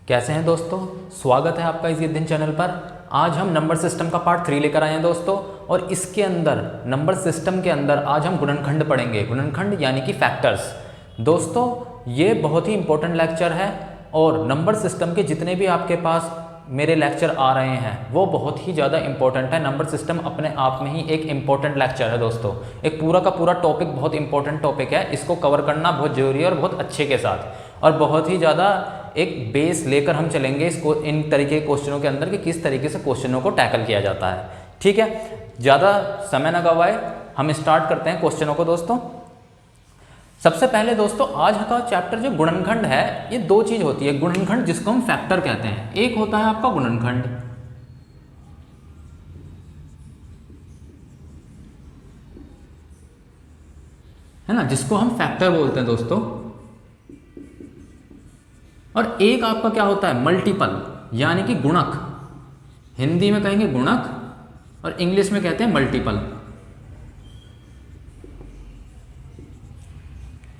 कैसे हैं दोस्तों, स्वागत है आपका इस दिन चैनल पर। आज हम नंबर सिस्टम का पार्ट 3 लेकर आए हैं दोस्तों, और इसके अंदर नंबर सिस्टम के अंदर आज हम गुणनखंड पढ़ेंगे। गुणनखंड यानी कि फैक्टर्स। दोस्तों ये बहुत ही इंपॉर्टेंट लेक्चर है, और नंबर सिस्टम के जितने भी आपके पास मेरे लेक्चर आ रहे हैं वो बहुत ही ज़्यादा इंपॉर्टेंट है। नंबर सिस्टम अपने आप में ही एक इंपॉर्टेंट लेक्चर है दोस्तों। एक पूरा का पूरा टॉपिक बहुत इंपॉर्टेंट टॉपिक है, इसको कवर करना बहुत ज़रूरी है और बहुत अच्छे के साथ, और बहुत ही ज़्यादा एक बेस लेकर हम चलेंगे इसको इन तरीके के क्वेश्चनों के अंदर कि किस तरीके से क्वेश्चनों को टैकल किया जाता है। ठीक है, ज़्यादा समय न गवाए, हम स्टार्ट करते हैं क्वेश्चनों को दोस्तों। सबसे पहले दोस्तों आज का चैप्टर जो गुणनखंड है, ये दो चीज़ होती है। गुणनखंड जिसको हम फैक्टर कहते हैं, एक होता है आपका गुणनखंड, है ना, जिसको हम फैक्टर बोलते हैं दोस्तों, और एक आपका क्या होता है मल्टीपल यानी कि गुणक। हिंदी में कहेंगे गुणक और इंग्लिश में कहते हैं मल्टीपल।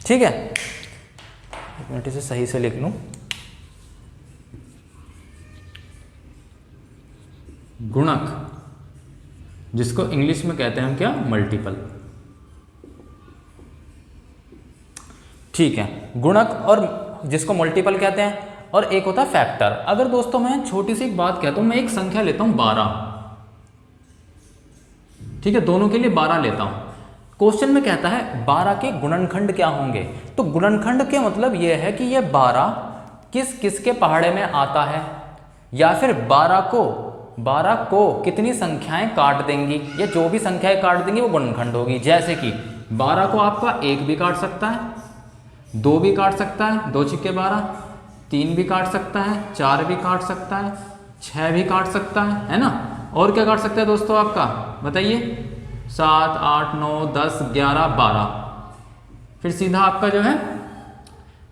ठीक है, एक मिनट इसे सही से लिख लूं। गुणक जिसको इंग्लिश में कहते हैं हम क्या, मल्टीपल। ठीक है, गुणक और जिसको मल्टीपल कहते हैं, और एक होता है फैक्टर। अगर दोस्तों मैं छोटी सी एक बात कहता हूं, मैं एक संख्या लेता हूं 12, ठीक है, दोनों के लिए 12 लेता हूं। क्वेश्चन में कहता है 12 के गुणनखंड क्या होंगे। तो गुणनखंड के मतलब यह है कि यह 12 किस किस के पहाड़े में आता है, या फिर 12 को कितनी संख्याएं काट देंगी, या जो भी संख्याएं काट देंगी वो गुणनखंड होगी। जैसे कि 12 को आपका 1 भी काट सकता है, 2 भी काट सकता है, 2 छिक्के 12, 3 भी काट सकता है, 4 भी काट सकता है, 6 भी काट सकता है ना। और क्या काट सकता है दोस्तों आपका, बताइए, 7, 8, 9, 10, 11, 12, फिर सीधा आपका जो है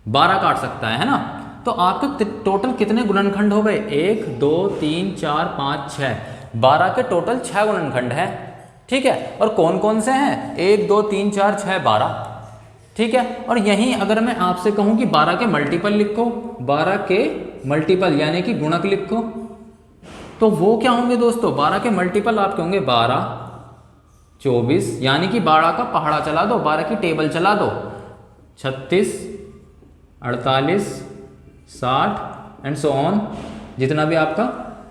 12 काट सकता है ना। तो आपके टोटल कितने गुणनखंड हो गए, 1, 2, 3, 4, 5, 6, 12 के टोटल 6 गुणनखंड है। ठीक है, और कौन कौन से हैं, 1, 2, 3, 4, 6, 12। ठीक है, और यहीं अगर मैं आपसे कहूं कि 12 के मल्टीपल लिखो, 12 के मल्टीपल यानी कि गुणक लिखो, तो वो क्या होंगे दोस्तों, 12 के मल्टीपल आपके होंगे 12, 24, यानी कि 12 का पहाड़ा चला दो, 12 की टेबल चला दो, 36, 48, 60 एंड सो ऑन, जितना भी आपका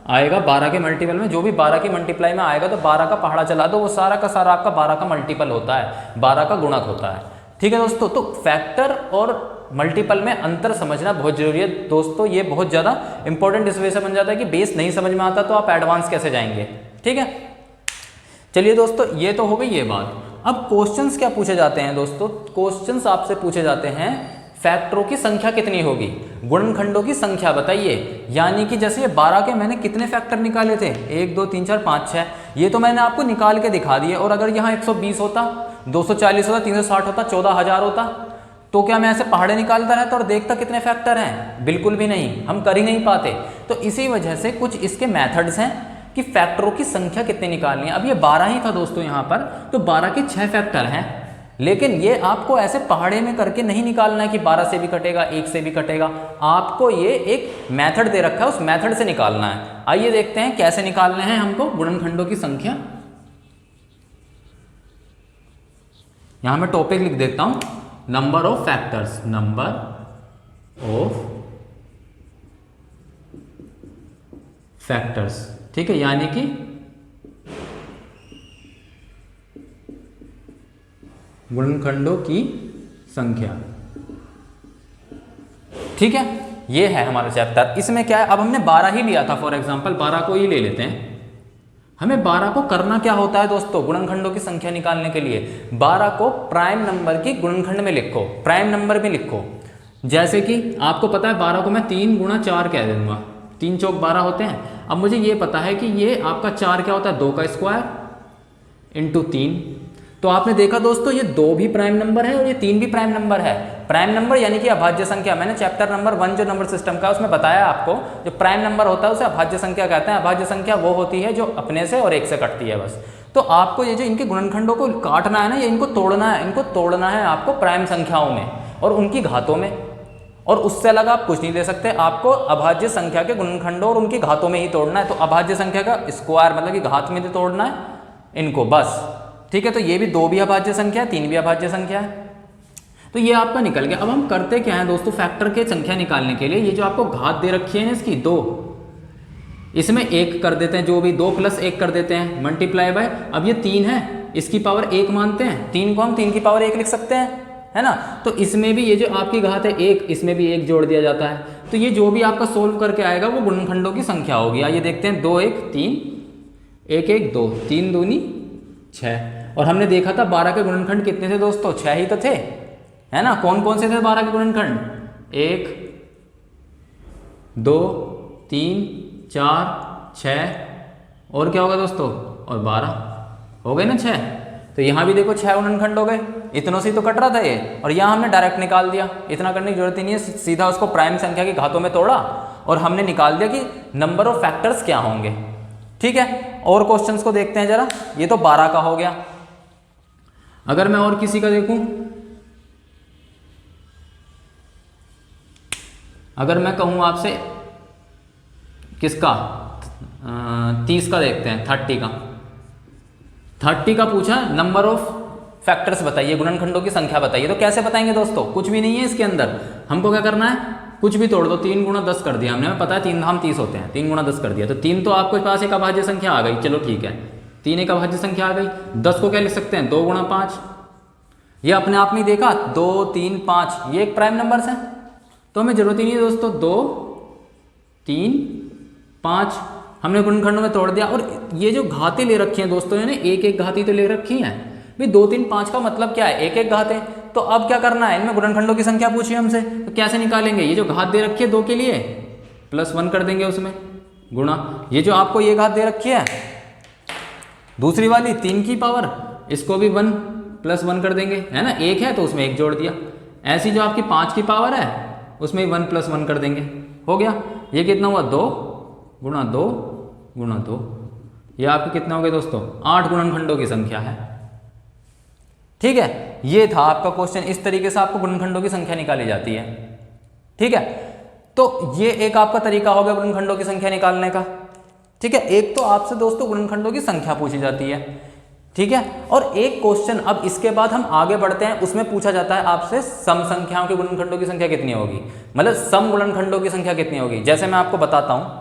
आएगा 12 के मल्टीपल में, जो भी 12 की मल्टीप्लाई में आएगा तो 12 का पहाड़ा चला दो, वो सारा का सारा आपका 12 का मल्टीपल होता है, 12 का गुणक होता है। ठीक है दोस्तों, तो फैक्टर और मल्टीपल में अंतर समझना बहुत जरूरी है दोस्तों। ये बहुत ज़्यादा इंपॉर्टेंट इस वजह से बन जाता है कि बेस नहीं समझ में आता तो आप एडवांस कैसे जाएंगे। ठीक है, चलिए दोस्तों, ये तो हो गई ये बात। अब क्वेश्चंस क्या पूछे जाते हैं दोस्तों, क्वेश्चंस आपसे पूछे जाते हैं फैक्टरों की संख्या कितनी होगी, गुणनखंडों की संख्या बताइए। यानी कि जैसे 12 के मैंने कितने फैक्टर निकाले थे, 1, 2, 3, 4, 5, 6, ये तो मैंने आपको निकाल के दिखा दिए। और अगर यहाँ 120 होता, 240 होता, 360 होता, 14,000 होता, तो क्या मैं ऐसे पहाड़े निकालता रहता और देखता कितने फैक्टर हैं, बिल्कुल भी नहीं, हम कर ही नहीं पाते। तो इसी वजह से कुछ इसके मेथड्स हैं कि फैक्टरों की संख्या कितनी निकालनी है। अब ये 12 ही था दोस्तों यहाँ पर, तो 12 के 6 फैक्टर हैं, लेकिन ये आपको ऐसे पहाड़े में करके नहीं निकालना है कि 12 से भी कटेगा, 1 से भी कटेगा। आपको ये एक मेथड दे रखा है, उस मेथड से निकालना है। आइए देखते हैं कैसे निकालने हैं हमको गुणनखंडों की संख्या। यहां मैं टॉपिक लिख देता हूं, number of factors, number of factors. ठीक है, यानी कि गुणनखंडों की संख्या। ठीक है, ये है हमारा चैप्टर। इसमें क्या है, अब हमने 12 ही लिया था, फॉर एग्जांपल 12 को ही ले लेते हैं। हमें 12 को करना क्या होता है दोस्तों, गुणनखंडों की संख्या निकालने के लिए 12 को प्राइम नंबर की गुणनखंड में लिखो, प्राइम नंबर में लिखो। जैसे कि आपको पता है 12 को मैं 3 गुणा 4 कह दूंगा, 3 चौक 12 होते हैं। अब मुझे ये पता है कि ये आपका 4 क्या होता है, 2 का स्क्वायर इंटू 3। तो आपने देखा दोस्तों, ये 2 भी प्राइम नंबर है और ये 3 भी प्राइम नंबर है। प्राइम नंबर यानी कि अभाज्य संख्या, मैंने चैप्टर नंबर 1 जो नंबर सिस्टम का उसमें बताया आपको, जो प्राइम नंबर होता है उसे अभाज्य संख्या कहते हैं। अभाज्य संख्या वो होती है जो अपने से और 1 से कटती है बस। तो आपको ये जो इनके गुणनखंडों को काटना है ना, ये इनको तोड़ना है, इनको तोड़ना है आपको प्राइम संख्याओं में और उनकी घातों में। और उससे अलग आप कुछ नहीं ले सकते। आपको अभाज्य संख्या के गुणनखंडों और उनकी घातों में ही तोड़ना है। तो अभाज्य संख्या का स्क्वायर मतलब कि घात में तो तोड़ना है इनको बस, ठीक है। तो ये भी 2 भी अभाज्य संख्या है, 3 भी अभाज्य संख्या है। तो ये आपका निकल गया। अब हम करते क्या है दोस्तों, फैक्टर के संख्या निकालने के लिए ये जो आपको घात दे रखी है ना इसकी 2, इसमें 1 कर देते हैं, जो भी 2 + 1 कर देते हैं मल्टीप्लाई बाय, अब ये 3 है इसकी पावर 1 मानते हैं, 3 को हम 3 की पावर 1 लिख सकते हैं, है ना। तो इसमें भी ये जो आपकी घात है 1, इसमें भी 1 जोड़ दिया जाता है। तो ये जो भी आपका सोल्व करके आएगा वो गुणनखंडों की संख्या होगी। आइए देखते हैं, 2 1 3, 1 1 2, 3 दूनी 6। और हमने देखा था 12 के गुणनखंड कितने थे दोस्तों, 6 ही तो थे, है ना। कौन कौन से थे 12 के गुणनखंड, 1 2 3 4 6 और क्या होगा दोस्तों, और 12 हो गए ना 6। तो यहाँ भी देखो 6 गुणनखंड हो गए, इतनों से तो कट रहा था ये, और यहाँ हमने डायरेक्ट निकाल दिया, इतना करने की जरूरत ही नहीं है। सीधा उसको प्राइम संख्या की घातों में तोड़ा और हमने निकाल दिया कि नंबर ऑफ फैक्टर्स क्या होंगे, ठीक है। और क्वेश्चंस को देखते हैं जरा। ये तो 12 का हो गया। अगर मैं और किसी का देखूं, अगर मैं कहूं आपसे किसका 30 का देखते हैं, 30 का पूछा नंबर ऑफ फैक्टर्स बताइए, गुणनखंडों की संख्या बताइए। तो कैसे बताएंगे दोस्तों, कुछ भी नहीं है इसके अंदर, हमको क्या करना है, कुछ भी तोड़ दो। 3 × 10 कर दिया हमने, हमें पता है 3 धाम 30 होते हैं, 3 × 10 कर दिया। तो 3 तो आपके पास एक अभाज्य संख्या आ गई, चलो ठीक है, 3 एक अभाज्य संख्या आ गई। 10 को क्या लिख सकते हैं, 2 × 5, ये अपने आप में ही देखा 2 3 5, ये एक प्राइम नंबर्स है, तो हमें जरूरत ही नहीं है दोस्तों। 2 3 5 हमने गुणनखंडों में तोड़ दिया। और ये जो घातें ले रखी हैं दोस्तों, यानी एक एक घाती तो ले रखी हैं भाई। 2 3 5 का मतलब क्या है, एक एक घात है। तो अब क्या करना है, इनमें गुणनखंडों की संख्या पूछी हमसे, तो कैसे निकालेंगे, ये जो घात दे रखी है 2 के लिए +1 कर देंगे उसमें गुणा, ये जो आपको ये घात दे रखी है दूसरी वाली 3 की पावर, इसको भी 1 + 1 कर देंगे, है ना। 1 है तो उसमें 1 जोड़ दिया। ऐसी जो आपकी 5 की पावर है उसमें 1 + 1 कर देंगे, हो गया। ये कितना हुआ, 2 × 2 × 2, ये आपके कितना हो गए दोस्तों, 8 गुणनखंडों की संख्या है, ठीक है। ये था आपका क्वेश्चन। इस तरीके से आपको गुणनखंडों की संख्या निकाली जाती है, ठीक है। तो ये एक आपका तरीका हो गया गुणनखंडों की संख्या निकालने का, ठीक है। एक तो आपसे दोस्तों गुणनखंडों की संख्या पूछी जाती है, ठीक है। और एक क्वेश्चन अब इसके बाद हम आगे बढ़ते हैं, उसमें पूछा जाता है आपसे सम संख्याओं के गुणनखंडों की संख्या कितनी होगी, मतलब सम गुणनखंडों की संख्या कितनी होगी। जैसे मैं आपको बताता हूं,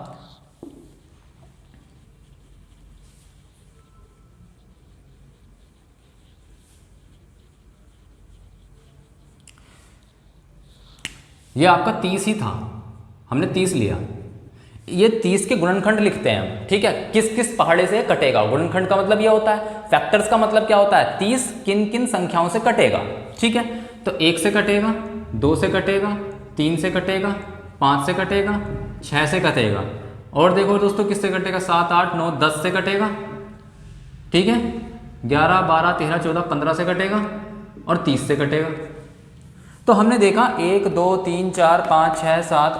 ये आपका 30 ही था, हमने 30 लिया। ये 30 के गुणनखंड लिखते हैं हम, ठीक है। किस किस पहाड़े से कटेगा, गुणनखंड का मतलब ये होता है, फैक्टर्स का मतलब क्या होता है, 30 किन किन संख्याओं से कटेगा, ठीक है। तो 1 से कटेगा, 2 से कटेगा, 3 से कटेगा, 5 से कटेगा, 6 से कटेगा, और देखो दोस्तों किससे कटेगा, 7 8 9 10 से कटेगा, ठीक है। 11 12 13 14 15 से कटेगा और 30 से कटेगा। तो हमने देखा 1 2 3 4 5 6 7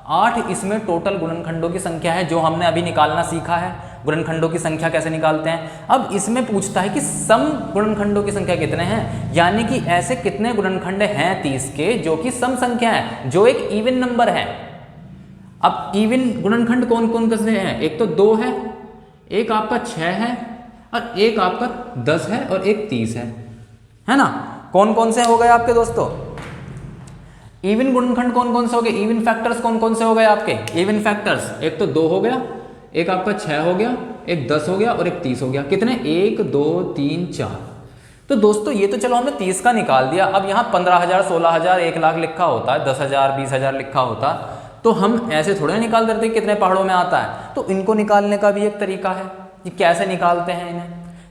8 इसमें टोटल गुणनखंडों की संख्या है, जो हमने अभी निकालना सीखा है, गुणनखंडों की संख्या कैसे निकालते हैं। अब इसमें पूछता है कि सम गुणनखंडों की संख्या कितने हैं, यानी कि ऐसे कितने गुणनखंड हैं 30 के जो कि सम संख्या है, जो एक इवन नंबर है। अब इवन गुणनखंड कौन कौन से हैं, एक तो 2 है, एक आपका 6 है, और एक आपका 10 है, और एक 30 है ना। कौन कौन से हो गए आपके दोस्तों, इवन गुणनखंड कौन कौन से हो गए, इवन फैक्टर्स कौन कौन से हो गए आपके, इवन फैक्टर्स एक तो 2 हो गया, एक आपका 6 हो गया, एक 10 हो गया, और एक 30 हो गया। कितने, 1 2 3 4। तो दोस्तों ये तो चलो हमने 30 का निकाल दिया। अब यहाँ 15,000 16,000 1 लाख लिखा होता है, 10,000 20,000 लिखा होता, तो हम ऐसे थोड़े निकाल देते कितने पहाड़ों में आता है। तो इनको निकालने का भी एक तरीका है कि कैसे निकालते हैं इन्हें।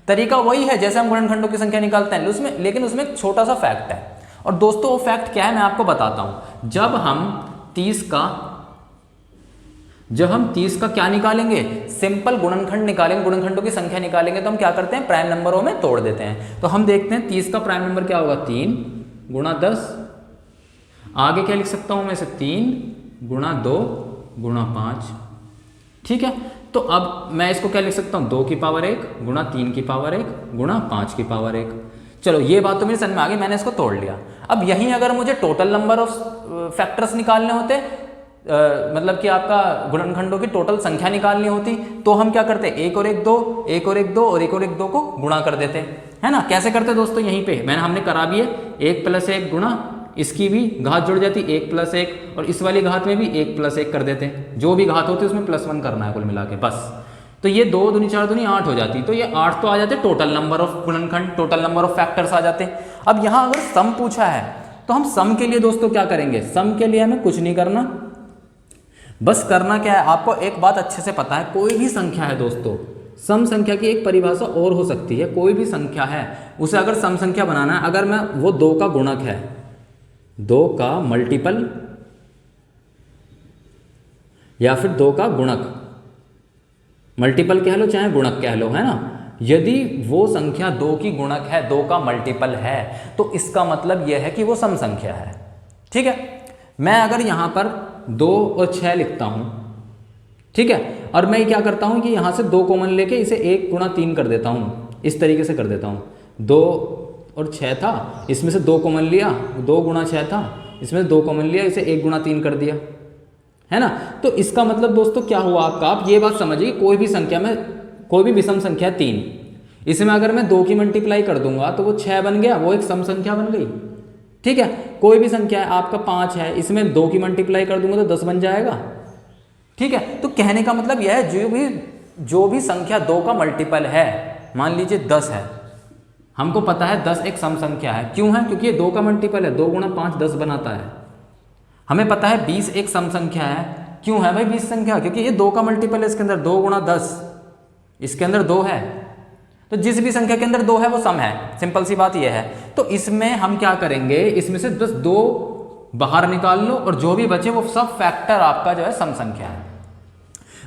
तरीका वही है जैसे हम गुणनखंडों की संख्या निकालते हैं, उसमें लेकिन उसमें एक छोटा सा फैक्ट है। और दोस्तों वो फैक्ट क्या है मैं आपको बताता हूं। जब हम 30 का क्या निकालेंगे, सिंपल गुणनखंड निकालेंगे, गुणनखंडों की संख्या निकालेंगे, तो हम क्या करते हैं, प्राइम नंबरों में तोड़ देते हैं। तो हम देखते हैं 30 का प्राइम नंबर क्या होगा, 3 × 10, आगे क्या लिख सकता हूं मैं इसे, 3 × 2 × 5, ठीक है। तो अब मैं इसको क्या लिख सकता हूं, 2 की पावर 1 × 3 की पावर 1 × 5 की पावर 1। चलो ये बात तो मेरी समझ में आ गई, मैंने इसको तोड़ लिया। अब यहीं अगर मुझे टोटल नंबर ऑफ फैक्टर्स निकालने होते, मतलब कि आपका गुणनखंडों की टोटल संख्या निकालनी होती, तो हम क्या करते, एक और एक दो, एक और एक दो और एक और एक दो को गुणा कर देते, है ना। कैसे करते दोस्तों, यहीं पे हमने करा भी है, 1 + 1 गुणा, इसकी भी घात जुड़ जाती 1 + 1 और इस वाली घात में भी 1 + 1 कर देते हैं, जो भी घात होती है उसमें +1 करना है कुल मिला के बस। तो ये 2 दूनी 4 दूनी 8 हो जाती, तो ये 8 तो आ जाते टोटल नंबर ऑफ गुणनखंड, टोटल नंबर ऑफ फैक्टर्स आ जाते। अब यहाँ अगर सम पूछा है तो हम सम के लिए दोस्तों क्या करेंगे, सम के लिए हमें कुछ नहीं करना, बस करना क्या है, आपको एक बात अच्छे से पता है, कोई भी संख्या है दोस्तों, सम संख्या की एक परिभाषा और हो सकती है, कोई भी संख्या है उसे अगर सम संख्या बनाना है, अगर मैं वो 2 का गुणक है, 2 का मल्टीपल या फिर 2 का गुणक, मल्टीपल कह लो चाहे गुणक कह लो, है ना। यदि वो संख्या 2 की गुणक है, 2 का मल्टीपल है, तो इसका मतलब यह है कि वो सम संख्या है। ठीक है, मैं अगर यहाँ पर 2 और 6 लिखता हूँ, ठीक है, और मैं क्या करता हूँ कि यहाँ से 2 कॉमन लेके इसे 1 × 3 कर देता हूँ, इस तरीके से कर देता हूँ। 2 और 6 था, इसमें से 2 कॉमन लिया, 2 × 6 था, इसमें से 2 कॉमन लिया, इसे 1 × 3 कर दिया, है ना। तो इसका मतलब दोस्तों क्या हुआ आपका, आप ये बात समझिए, कोई भी संख्या में, कोई भी विषम संख्या 3, इसमें अगर मैं 2 की मल्टीप्लाई कर दूंगा तो वो 6 बन गया, वो एक सम संख्या बन गई। ठीक है, कोई भी संख्या है आपका 5 है, इसमें 2 की मल्टीप्लाई कर दूंगा तो 10 बन जाएगा। ठीक है, तो कहने का मतलब यह है, जो भी संख्या 2 का मल्टीपल है, मान लीजिए 10 है, हमको पता है 10 एक सम संख्या है, क्यों है, क्योंकि ये 2 का मल्टीपल है, 2 × 5 10 बनाता है। हमें पता है 20 एक सम संख्या है, क्यों है भाई 20 संख्या, क्योंकि ये 2 का मल्टीपल है, इसके अंदर 2 × 10, इसके अंदर 2 है, तो जिस भी संख्या के अंदर 2 है वो सम है, सिंपल सी बात ये है। तो इसमें हम क्या करेंगे, इसमें से बस 2 बाहर निकाल लो और जो भी बचे वो सब फैक्टर आपका जो है सम संख्या है।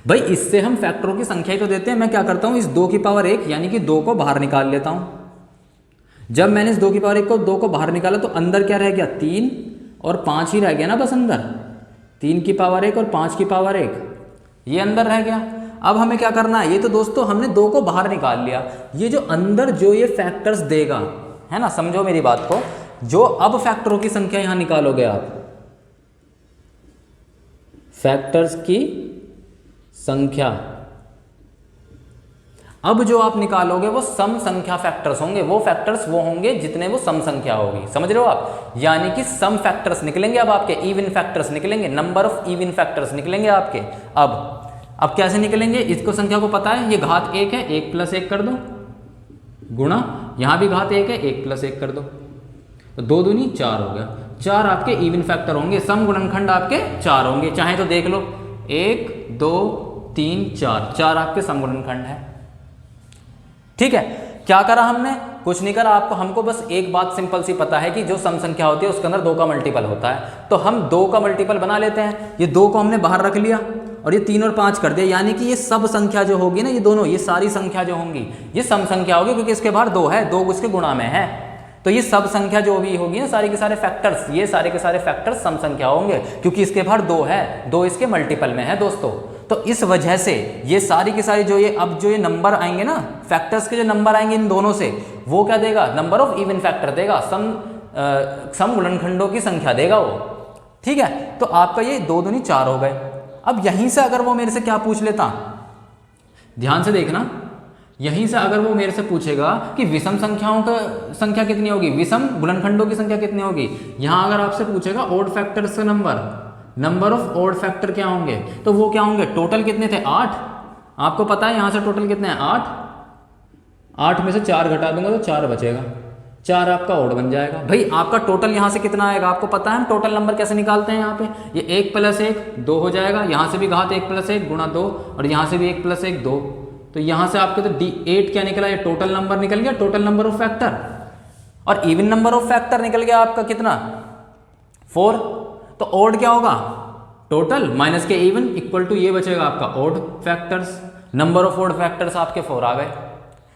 भाई इससे हम फैक्टरों की संख्या ही तो देते हैं। मैं क्या करता हूँ, इस 2 की पावर 1 यानी कि 2 को बाहर निकाल लेता हूँ। जब मैंने इस 2 की पावर 1 को 2 को बाहर निकाला तो अंदर क्या रह गया, 3 और 5 ही रह गया ना बस अंदर, 3 की पावर 1 और 5 की पावर 1 ये अंदर रह गया। अब हमें क्या करना है, ये तो दोस्तों हमने 2 को बाहर निकाल लिया, ये जो अंदर जो ये फैक्टर्स देगा, है ना, समझो मेरी बात को, जो अब फैक्टरों की संख्या यहां निकालोगे आप, फैक्टर्स की संख्या अब जो आप निकालोगे वो सम संख्या फैक्टर्स होंगे, वो फैक्टर्स वो होंगे जितने वो सम संख्या होगी, समझ रहे हो आप। यानी कि सम फैक्टर्स निकलेंगे अब आपके, इवन फैक्टर्स निकलेंगे, नंबर ऑफ इवन फैक्टर्स निकलेंगे आपके। अब कैसे निकलेंगे, इसको संख्या को पता है, ये घात 1 है, 1 + 1 कर दो, गुणा यहां भी घात 1 है, 1 + 1 कर दो, तो 2 दूनी 4 हो गया। 4 आपके इवन फैक्टर होंगे, सम गुणनखंड आपके 4 होंगे, चाहे तो देख लो 1 2 3 4, 4 आपके सम गुणनखंड है। ठीक है, क्या करा हमने, कुछ नहीं करा, आपको हमको बस एक बात सिंपल सी पता है कि जो सम संख्या होती है उसके अंदर 2 का मल्टीपल होता है, तो हम 2 का मल्टीपल बना लेते हैं। ये 2 को हमने बाहर रख लिया और ये 3 और 5 कर दिया, यानी कि ये सब संख्या जो होगी ना, ये दोनों, ये सारी संख्या जो होंगी ये सम संख्या होगी, क्योंकि इसके बाहर 2 है, 2 उसके गुणा में है, तो ये सब संख्या जो भी होगी ना, सारे के सारे फैक्टर्स, ये सारे के सारे फैक्टर्स सम संख्या होंगे, क्योंकि इसके बाहर 2 है, 2 इसके मल्टीपल में है दोस्तों। तो इस वजह से ये सारी की सारी जो ये अब जो ये नंबर आएंगे ना, फैक्टर्स के जो नंबर आएंगे इन दोनों से, वो क्या देगा, नंबर ऑफ इवन फैक्टर देगा, सम गुणनखंडों की संख्या देगा वो। ठीक है, तो आपका ये 2 दूनी 4 हो गए। अब यहीं से अगर वो मेरे से क्या पूछ लेता, ध्यान से देखना, यहीं से अगर वो मेरे से पूछेगा कि विषम संख्याओं का संख्या कितनी होगी, विषम गुणनखंडों की संख्या कितनी होगी, यहां अगर आपसे पूछेगा ऑड फैक्टर्स का नंबर ऑफ ऑड फैक्टर क्या होंगे, तो वो क्या होंगे, टोटल कितने थे 8, आपको पता है यहां से टोटल कितने हैं 8 में से 4 घटा दूंगा तो 4 बचेगा, 4 आपका ऑड बन जाएगा। भाई आपका टोटल यहां से कितना आएगा, आपको पता है हम टोटल नंबर कैसे निकालते हैं, यहाँ पे ये 1 + 1 2 हो जाएगा, यहां से भी घात 1 + 1 गुणा 2 और यहां से भी 1 + 1 2, तो यहां से आपके तो 8 क्या निकला, ये टोटल नंबर निकल गया, टोटल नंबर ऑफ फैक्टर। और इवन नंबर ऑफ फैक्टर निकल गया आपका कितना 4, तो ऑड क्या होगा, टोटल माइनस के इवन इक्वल टू ये बचेगा आपका odd factors, number of odd factors आपके 4 आ गए।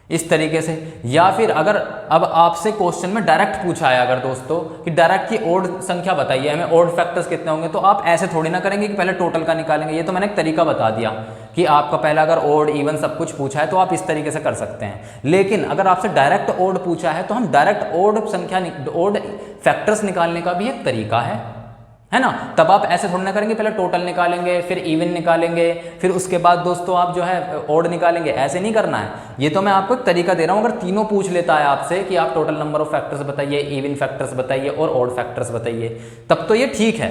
इस तरीके से। या फिर अगर अब आपसे क्वेश्चन में डायरेक्ट पूछा है अगर दोस्तों कि डायरेक्ट की ओड संख्या बताइए हमें, ओड फैक्टर्स कितने होंगे, तो आप ऐसे थोड़ी ना करेंगे कि पहले टोटल का निकालेंगे। ये तो मैंने एक तरीका बता दिया कि आपका पहला अगर ओड इवन सब कुछ पूछा है तो आप इस तरीके से कर सकते हैं। लेकिन अगर आपसे डायरेक्ट ओड पूछा है तो हम डायरेक्ट ओड संख्या, ओड फैक्टर्स निकालने का भी एक तरीका है ना। तब आप ऐसे थोड़ी ना करेंगे, पहले टोटल निकालेंगे, फिर इवन निकालेंगे, फिर उसके बाद दोस्तों आप जो है ओड निकालेंगे, ऐसे नहीं करना है। ये तो मैं आपको एक तरीका दे रहा हूँ। अगर तीनों पूछ लेता है आपसे कि आप टोटल नंबर ऑफ फैक्टर्स बताइए, इवन फैक्टर्स बताइए और ओड फैक्टर्स बताइए, तब तो ये ठीक है।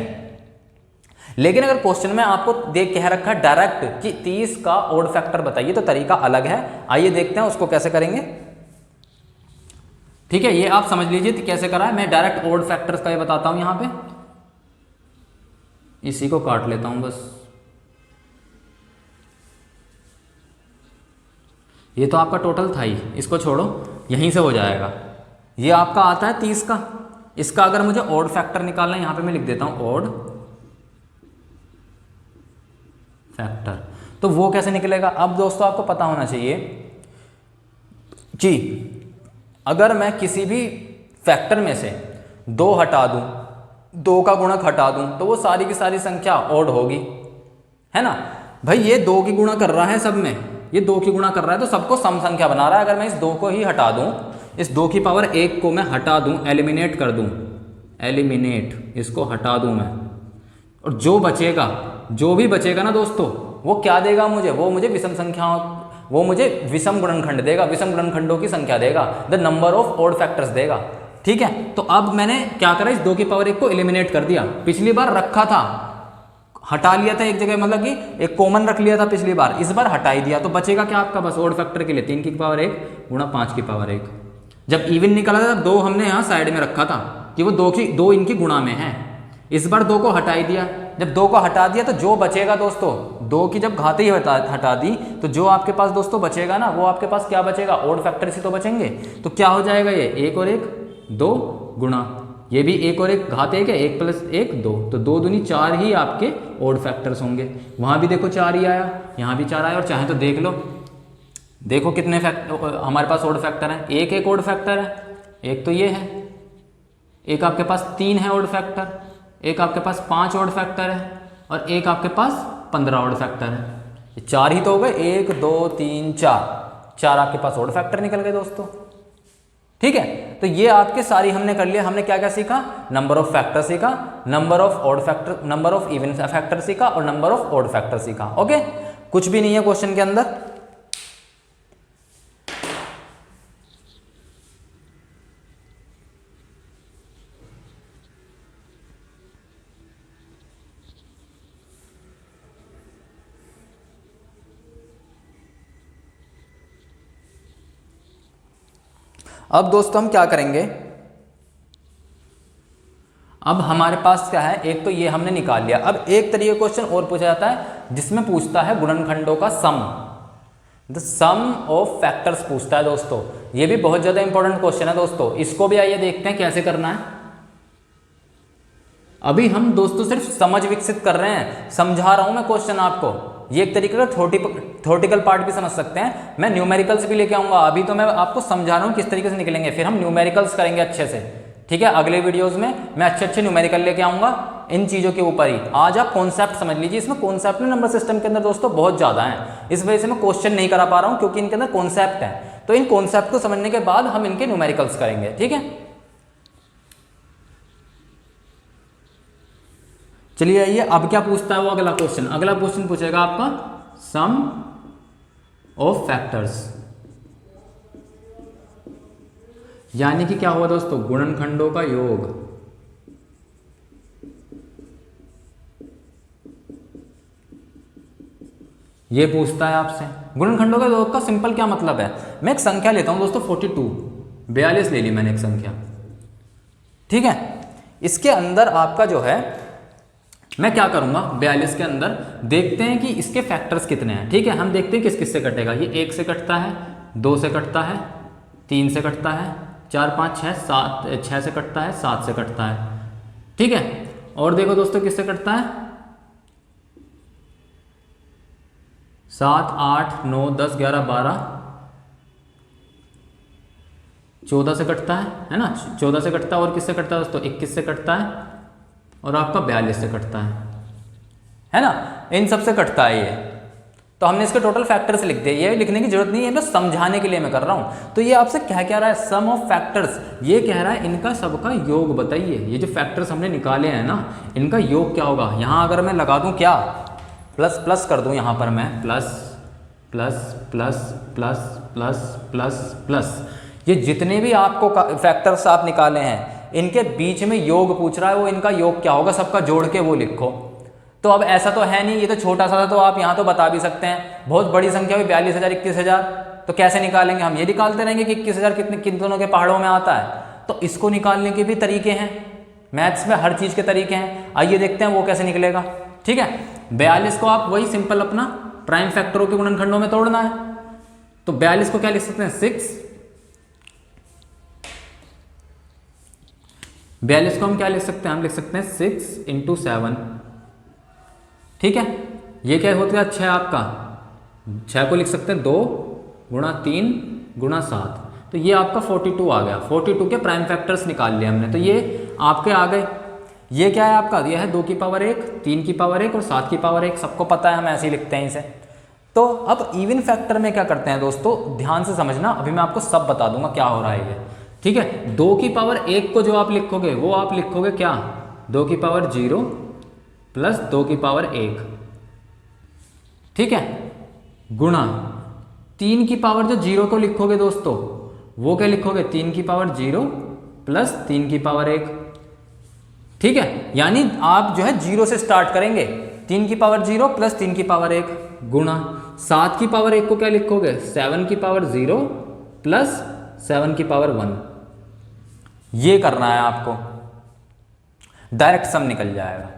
लेकिन अगर क्वेश्चन में आपको देख कह रखा है डायरेक्ट कि 30 का ओड फैक्टर बताइए, तो तरीका अलग है। आइए देखते हैं उसको कैसे करेंगे। ठीक है, ये आप समझ लीजिए कैसे करा है। मैं डायरेक्ट ओड फैक्टर्स का ये बताता हूं। यहां पे इसी को काट लेता हूं बस। ये तो आपका टोटल था ही, इसको छोड़ो, यहीं से हो जाएगा। ये आपका आता है 30 का। इसका अगर मुझे ओड फैक्टर निकालना है, यहां पे मैं लिख देता हूं ओड फैक्टर। तो वो कैसे निकलेगा? अब दोस्तों आपको पता होना चाहिए कि अगर मैं किसी भी फैक्टर में से 2 हटा दूं, 2 का गुणक हटा दूं, तो वो सारी की सारी संख्या ओड होगी, है ना भाई। ये 2 की गुणा कर रहा है सब में, ये 2 की गुणा कर रहा है तो सबको सम संख्या बना रहा है। अगर मैं इस 2 को ही हटा दूं, इस 2 की पावर 1 को मैं हटा दूं, एलिमिनेट कर दूं, एलिमिनेट इसको हटा दूं मैं, और जो बचेगा, जो भी बचेगा ना दोस्तों, वो क्या देगा मुझे? वो मुझे विषम संख्याओं, वो मुझे विषम गुणनखंड देगा, विषम गुणनखंडों की संख्या देगा, the number of odd factors देगा। ठीक है, तो अब मैंने क्या करा, इस 2 की पावर 1 को एलिमिनेट कर दिया। पिछली बार रखा था, हटा लिया था एक जगह, मतलब कि एक कॉमन रख लिया था पिछली बार, इस बार हटा ही दिया। तो बचेगा क्या आपका? बस ओड फैक्टर के लिए 3 की पावर 1 गुणा 5 की पावर 1। जब इवन निकला था तब 2 हमने यहाँ साइड में रखा था कि वो 2 इनकी गुणा में है। इस बार 2 को हटा ही दिया। जब 2 को हटा दिया तो जो बचेगा दोस्तों, 2 की जब घाते ही हटा दी, तो जो आपके पास दोस्तों बचेगा ना, वो आपके पास क्या बचेगा? ओड फैक्टर से तो बचेंगे। तो क्या हो जाएगा? ये 1 और 1 2 गुणा, ये भी 1 और 1 घात 1 है, 1 प्लस 1 2, तो 2 दूनी 4 ही आपके ओड फैक्टर्स होंगे। वहां भी देखो 4 ही आया, यहाँ भी 4 आया, और चाहे तो देख लो, देखो कितने हमारे पास ओड फैक्टर है। एक ओड फैक्टर है, एक तो ये है, एक आपके पास 3 है ओड फैक्टर, एक आपके पास 5 ओड फैक्टर है, और एक आपके पास 15 ओड फैक्टर है। ये 4 ही तो हो गए, 1 2 3 4 आपके पास ओड फैक्टर निकल गए दोस्तों। ठीक है, तो ये आपके सारी हमने कर लिया। हमने क्या क्या सीखा? नंबर ऑफ फैक्टर सीखा, number of odd factor, number of even factor सीखा, और नंबर ऑफ ओड फैक्टर सीखा। ओके, कुछ भी नहीं है क्वेश्चन के अंदर। अब दोस्तों हम क्या करेंगे? अब हमारे पास क्या है, एक तो ये हमने निकाल लिया। अब एक तरीके क्वेश्चन और पूछा जाता है जिसमें पूछता है गुणनखंडों का सम, द सम ऑफ फैक्टर्स पूछता है दोस्तों। ये भी बहुत ज्यादा इंपॉर्टेंट क्वेश्चन है दोस्तों। इसको भी आइए देखते हैं कैसे करना है। अभी हम दोस्तों सिर्फ समझ विकसित कर रहे हैं, समझा रहा हूं मैं क्वेश्चन आपको। ये एक तरीके का थ्योरेटिकल पार्ट भी समझ सकते हैं। मैं न्यूमेरिकल्स भी लेके आऊंगा। अभी तो मैं आपको समझा रहा हूं किस तरीके से निकलेंगे, फिर हम न्यूमेरिकल्स करेंगे अच्छे से। ठीक है, अगले वीडियोस में मैं अच्छे न्यूमेरिकल लेके आऊंगा इन चीजों के ऊपर ही। आज आप कॉन्सेप्ट समझ लीजिए। इसमें कॉन्सेप्ट में नंबर सिस्टम के अंदर दोस्तों बहुत ज्यादा है, इस वजह से मैं क्वेश्चन नहीं करा पा रहा हूं, क्योंकि इनके अंदर कॉन्सेप्ट है। तो इन कॉन्सेप्ट को समझने के बाद हम इनके न्यूमेरिकल्स करेंगे। ठीक है, चलिए आइए, अब क्या पूछता है वो अगला क्वेश्चन। अगला क्वेश्चन पूछेगा आपका सम ऑफ फैक्टर्स, यानी कि क्या हुआ दोस्तों? गुणनखंडों का योग। ये पूछता है आपसे गुणनखंडों का योग का सिंपल क्या मतलब है। मैं एक संख्या लेता हूं दोस्तों 42, 42 ले ली मैंने एक संख्या। ठीक है, इसके अंदर आपका जो है, मैं क्या करूंगा 42 के अंदर देखते हैं कि इसके फैक्टर्स कितने हैं। ठीक है, हम देखते हैं किस किस से कटेगा। ये 1 से कटता है, 2 से कटता है, 3 से कटता है, 4 5 6 7 6 से कटता है, 7 से कटता है। ठीक है, और देखो दोस्तों किससे कटता है, 7 8 9 10 11 12 14 से कटता है ना, 14 से कटता है और किससे कटता है दोस्तों, 21 से कटता है और आपका 42 से कटता है ना, इन सब से कटता है ये। तो हमने इसके टोटल फैक्टर्स लिख दिए, ये लिखने की जरूरत नहीं है, बस समझाने के लिए मैं कर रहा हूँ। तो ये आपसे क्या रहा है, सम ऑफ फैक्टर्स, ये कह रहा है इनका सबका योग बताइए। ये जो फैक्टर्स हमने निकाले हैं ना, इनका योग क्या होगा। यहाँ अगर मैं लगा दूँ क्या, प्लस प्लस कर दूँ यहाँ पर मैं, plus plus plus plus plus plus plus, ये जितने भी आपको फैक्टर्स आप निकाले हैं इनके बीच में योग पूछ रहा है, वो इनका योग क्या होगा, सबका जोड़ के वो लिखो। तो अब ऐसा तो है नहीं, ये तो छोटा सा था, तो आप यहाँ तो बता भी सकते हैं। बहुत बड़ी संख्या हुई 42,000 21,000, तो कैसे निकालेंगे हम, ये निकालते रहेंगे कि 21,000 किन दोनों के पहाड़ों में आता है। तो इसको निकालने के भी तरीके हैं, मैथ्स में हर चीज़ के तरीके हैं। आइए देखते हैं वो कैसे निकलेगा। ठीक है, 42 को आप वही सिंपल अपना प्राइम फैक्टरों के गुणनखंडों में तोड़ना है। तो 42 को क्या लिख सकते हैं, 6। 42 को हम क्या लिख सकते हैं, हम लिख सकते हैं 6 × 7। ठीक है, ये क्या होता है, 6 आपका, 6 को लिख सकते हैं 2 × 3 × 7, तो ये आपका 42 आ गया। 42 के प्राइम फैक्टर्स निकाल लिए हमने, तो ये आपके आ गए। ये क्या है आपका, ये है 2 की पावर 1, 3 की पावर 1 और 7 की पावर 1, सबको पता है, हम ऐसे ही लिखते हैं इसे। तो अब इवन फैक्टर में क्या करते हैं दोस्तों, ध्यान से समझना, अभी मैं आपको सब बता दूंगा क्या हो रहा है ये। ठीक है, 2 की पावर 1 को जो आप लिखोगे वो आप लिखोगे क्या, 2 की पावर 0 प्लस 2 की पावर 1, ठीक है, गुणा 3 की पावर जो 0 को लिखोगे दोस्तों वो क्या लिखोगे, 3 की पावर 0 प्लस 3 की पावर 1। ठीक है, यानी आप जो है 0 से स्टार्ट करेंगे, 3 की पावर 0 प्लस 3 की पावर 1 गुणा 7 की पावर 1 को क्या लिखोगे, 7 की पावर 0 प्लस 7 की पावर 1। ये करना है आपको, डायरेक्ट सम निकल जाएगा।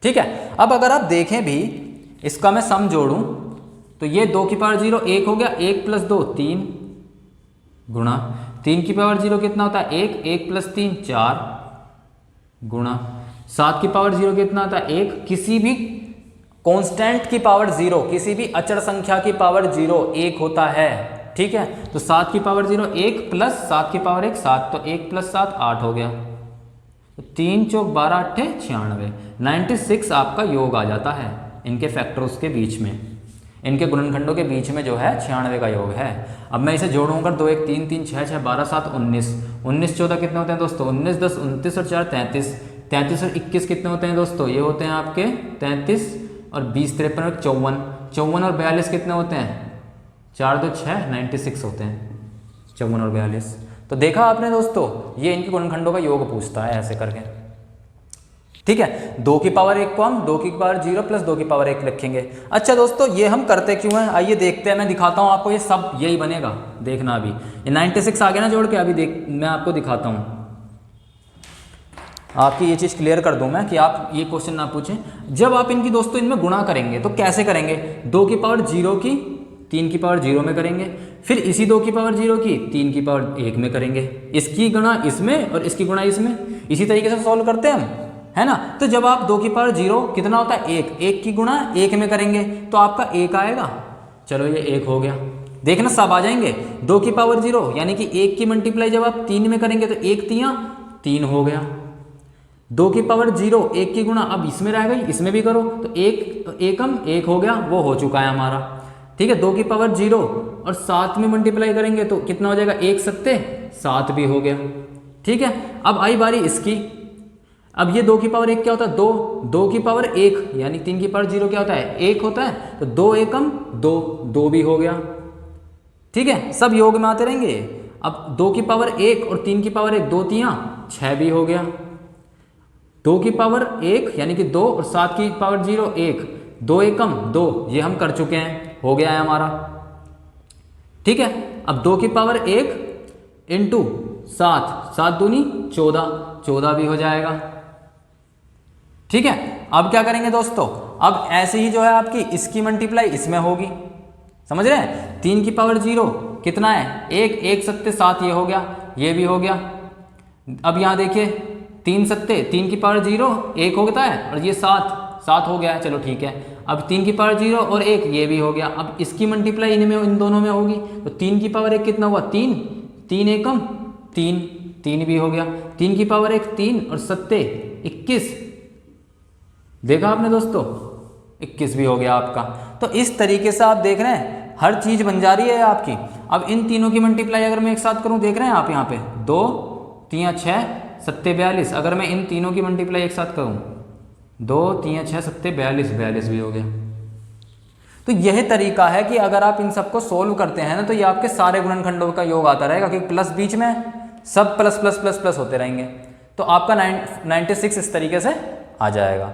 ठीक है, अब अगर आप देखें भी, इसका मैं सम जोड़ूं तो ये 2 की पावर 0 1 हो गया, 1 प्लस 2 3 गुणा 3 की पावर 0 कितना होता है 1, 1 प्लस 3 4 गुणा 7 की पावर 0 कितना होता है 1, किसी भी कांस्टेंट की पावर 0, किसी भी अचर संख्या की पावर 0 1 होता है। ठीक है, तो 7 की पावर 0 1 प्लस 7 की पावर 1 7, तो 1 प्लस 7 8 हो गया, तो 3 चौक 12 8 96, 96 आपका योग आ जाता है इनके फैक्टर्स के बीच में, इनके गुणनखंडों के बीच में जो है 96 का योग है। अब मैं इसे जोड़ूंगा, 2 1 3 3 6 6 12 7 19, 19 14 कितने होते हैं दोस्तों, 19 10 29 और 4 33, 33 और 21 कितने होते हैं दोस्तों, ये होते हैं आपके 33 और 20 53 और 54, 54 और 42 कितने होते हैं, 4 2 6 96 होते हैं, 54 और 42। तो देखा आपने दोस्तों, ये इनके गुणनखंडों का योग पूछता है ऐसे करके। ठीक है, 2 की पावर 1 को हम 2 की पावर 0 प्लस 2 की पावर 1 लिखेंगे। अच्छा दोस्तों, ये हम करते क्यों हैं, आइए देखते हैं, मैं दिखाता हूँ आपको, ये सब यही बनेगा, देखना। अभी ये 96 आ गया ना जोड़ के, अभी मैं आपको दिखाता हूँ, आपकी ये चीज़ क्लियर कर दूं मैं कि आप ये क्वेश्चन ना पूछें। जब आप इनकी दोस्तों इनमें गुणा करेंगे तो कैसे करेंगे, 2 की पावर 0 की 3 की पावर 0 में करेंगे, फिर इसी 2 की पावर 0 की 3 की पावर 1 में करेंगे, इसकी गुणा इसमें और इसकी गुणा इसमें, इसी तरीके से सॉल्व करते हैं हम, है ना। तो जब आप 2 की पावर 0 कितना होता है 1, 1 की गुणा 1 में करेंगे तो आपका 1 आएगा। चलो ये 1 हो गया, देखना सब आ जाएंगे। 2 की पावर 0 यानी कि 1 की मल्टीप्लाई जब आप 3 में करेंगे तो 1 3 3 हो गया। 2 की पावर 0 1 की गुणा अब इसमें रह गई, इसमें भी करो तो 1 एकम 1 हो गया, वो हो चुका है हमारा। ठीक है, 2 की पावर 0 और 7 में मल्टीप्लाई करेंगे तो कितना हो जाएगा, 1 सत्ते 7 भी हो गया। ठीक है, अब आई बारी इसकी। अब ये 2 की पावर 1 क्या होता है 2, 2 की पावर 1 यानी 3 की पावर 0 क्या होता है 1 होता है, तो 2 एकम 2, 2 भी हो गया। ठीक है, सब योग में आते रहेंगे। अब 2 की पावर 1 और 3 की पावर 1 2 3 6 भी हो गया। 2 की पावर 1 यानी कि 2 और 7 की पावर 0 1, 2 एकम 2, ये हम कर चुके हैं, हो गया है हमारा। ठीक है, अब 2 की पावर 1 इंटू 7, 7 दूनी 14, 14 भी हो जाएगा। ठीक है, अब क्या करेंगे दोस्तों, अब ऐसे ही जो है आपकी इसकी मल्टीप्लाई इसमें होगी, समझ रहे हैं। 3 की पावर 0 कितना है 1, 1 सत्ते 7, ये हो गया, ये भी हो गया। अब यहाँ देखिए 3 सत्ते 3 की पावर 0 1 होता है और ये 7 हो गया है, चलो ठीक है। अब 3 की पावर 0 और 1 ये भी हो गया। अब इसकी मल्टीप्लाई इन दोनों में होगी तो 3 की पावर 1 कितना हुआ 3, 3 एकम 3, 3 भी हो गया, 3 की पावर 1 3 और 7 21, देखा आपने दोस्तों 21 भी हो गया आपका। तो इस तरीके से आप देख रहे हैं हर चीज़ बन जा रही है आपकी। अब इन तीनों की मल्टीप्लाई अगर मैं एक साथ करूं, देख रहे हैं आप यहाँ पे 2 3 6 7 42, अगर मैं इन तीनों की मल्टीप्लाई एक साथ करूं 2 3 6 7 42, 42 भी हो गया। तो यह तरीका है कि अगर आप इन सबको सोल्व करते हैं ना तो ये आपके सारे गुणनखंडों का योग आता रहेगा, क्योंकि प्लस बीच में सब प्लस प्लस प्लस प्लस होते रहेंगे। तो आपका 96 इस तरीके से आ जाएगा।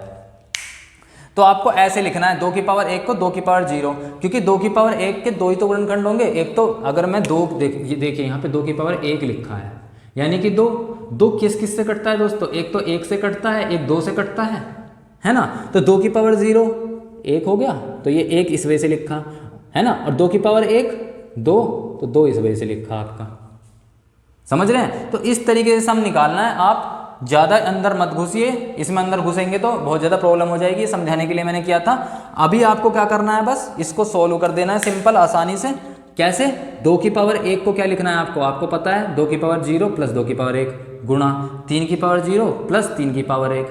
तो आपको ऐसे लिखना है 2 की पावर 1 को 2 की पावर 0, क्योंकि 2 की पावर 1 के 2 ही तो गुणनखंड होंगे। एक तो अगर मैं 2 देखिए यहाँ पे 2 की पावर 1 लिखा है, यानी कि 2 किस से कटता है दोस्तों, एक तो 1 से कटता है, एक 2 से कटता है ना। तो 2 की पावर 0 1 हो गया, तो ये 1 इस वजह से लिखा है ना, और 2 की पावर 1 2, तो 2 इस वजह से लिखा आपका। समझ रहे हैं? तो इस तरीके से हम निकालना है। आप ज़्यादा अंदर मत घुसिए, इसमें अंदर घुसेंगे तो बहुत ज़्यादा प्रॉब्लम हो जाएगी। समझाने के लिए मैंने किया था। अभी आपको क्या करना है, बस इसको सोल्व कर देना है सिंपल आसानी से। कैसे? 2 की पावर 1 को क्या लिखना है आपको पता है, 2 की पावर 0 प्लस 2 की पावर 1 गुणा 3 की पावर 0 प्लस 3 की पावर 1,